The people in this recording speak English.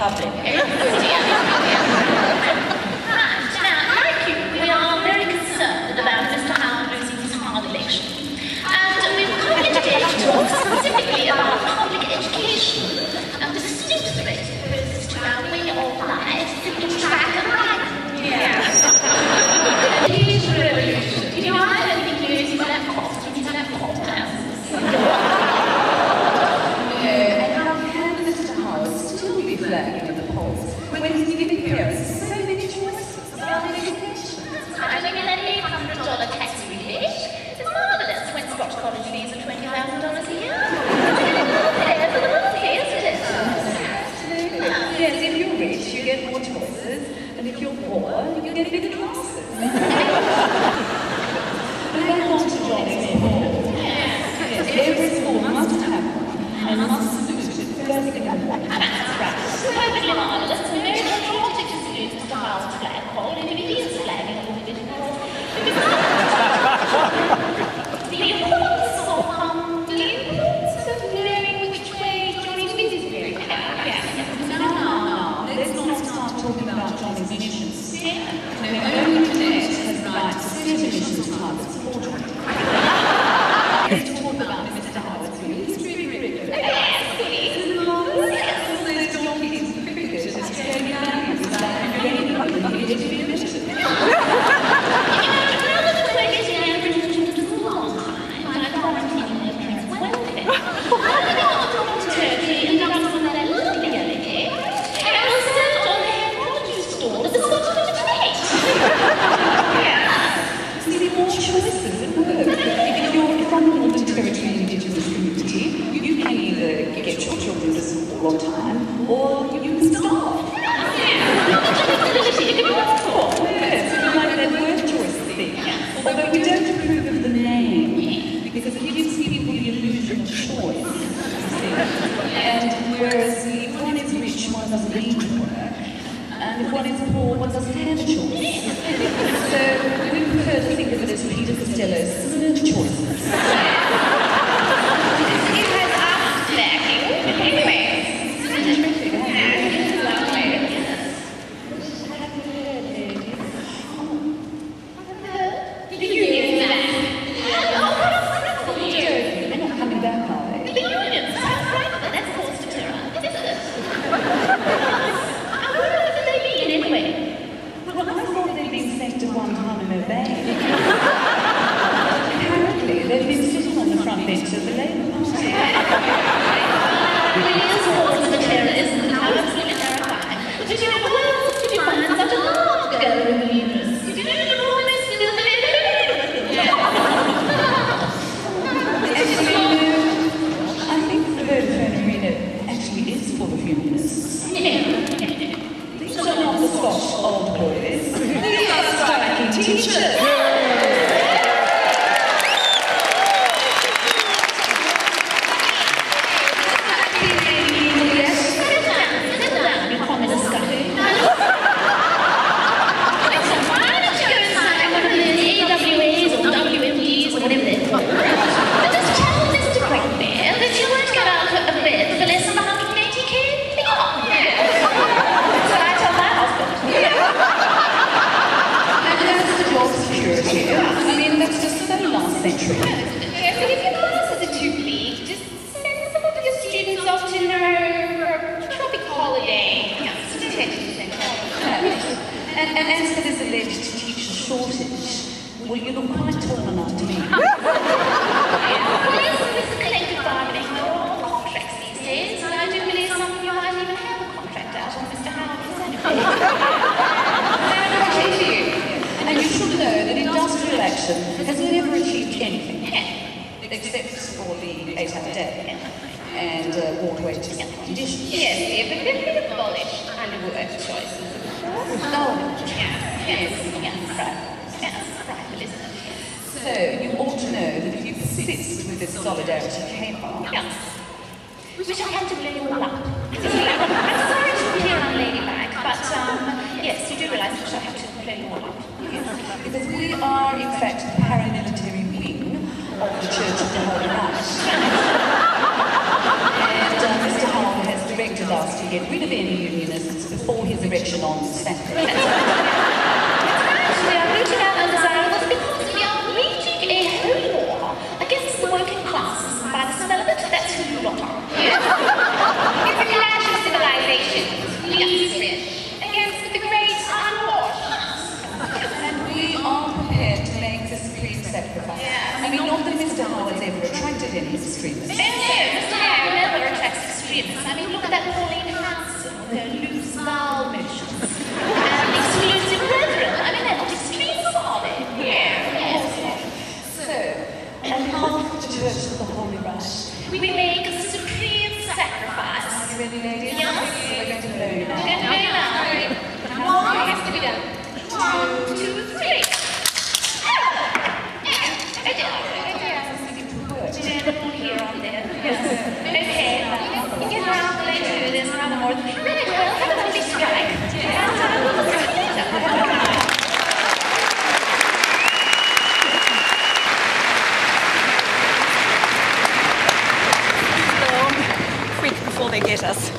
public. Now, like you, we are very concerned about Mr. Howard losing his hard election. And we've come here today to talk specifically about public education and the distinct threat it poses to our way of life, in track and right. A huge revolution. You know, I don't think losing that cost when he's left off now. Flagging in the polls when he's giving parents so many choices about education. Having an $800 tax rebate is marvellous when Scotch college fees are $20,000 a year. Fair for the wealthy, isn't it? Absolutely. Yes, if you're rich, you get more choices, and if you're poor, you get bigger classes. But I want to join in poll. Yes, every school must have one, and must salute it first thing in the morning. Perfectly marvellous. It's very patriotic to salute Mr. Howard's flagpole, and if he is flagging a little bit, of course, the importance of knowing which way Johnny's wind is very No, let's not start talking about Johnny's missions. No, only Jeanette has the right to set emissions targets for Johnny. Let's talk about Mr. Howard's history curriculum. On time, or you can starve. Yes, we like that word choice thing. Although we don't approve of the name, because it gives people the illusion of choice. And whereas if one is rich, one doesn't need to work, and if one is poor, one doesn't have a choice. So we prefer to think of it as Peter Costello's similar choices. It has us lacking. Anyway. Apparently, they've been sitting on the front bench of the Labour Party. William's wars with the terrorists and how absolutely terrifying. But did you ever, did you find such a large gathering of unionists? Did you know the boys still live I think the Vodafone Arena actually is full of unionists. These are not the Scotch old boys. These are striking teachers. Century. Yes, and if your classes are too bleak, just send some of your students off to a tropic holiday. Yes, and as for this alleged teacher shortage, well, you look quite tall enough to me. Well, yes, this is collective bargaining. There are all contracts these days, and I do believe some of you might even have a contract out on Mr. Howard's And you should know that industrial action has never achieved anything, except for the 8-hour day and ward wages conditions. Yes, but they've abolished underwork choices. So you ought to know that if you persist with this solidarity caper, which I had to blow you all up. I'm sorry to appear unladylike, but yes, you do realise that I have to blow you all up. Yes, because we are in fact the paramilitary wing of the Church of the Holy Right. And Mr. Howard has directed us to to get rid of any unionists before his election on Saturday. We are rooting out undesirables because we are waging a holy war against the working classes. And by the smell of it, that's who you lot are. Yes. It's a clash of civilizations. We are against the great unwashed. And we are prepared to make this supreme sacrifice. Yeah. I mean, not that Mr. Howard's ever attracted any extremists. No, Mr. Howard never attracts extremists. I mean, look at that Pauline Hanson with her loose vowel motions. And exclusive brethren. I mean, they're not extremists, are they? Yes. So, on behalf of the Church of the Holy Rush, We make a supreme sacrifice. are you ready, ladies? Yes. So we're going to blow now. We're going to go now. What has to be done? 1, 2, 3. Okay, you get around the lane too, there's another more. Very well, have a lovely strike. Quick before they get us.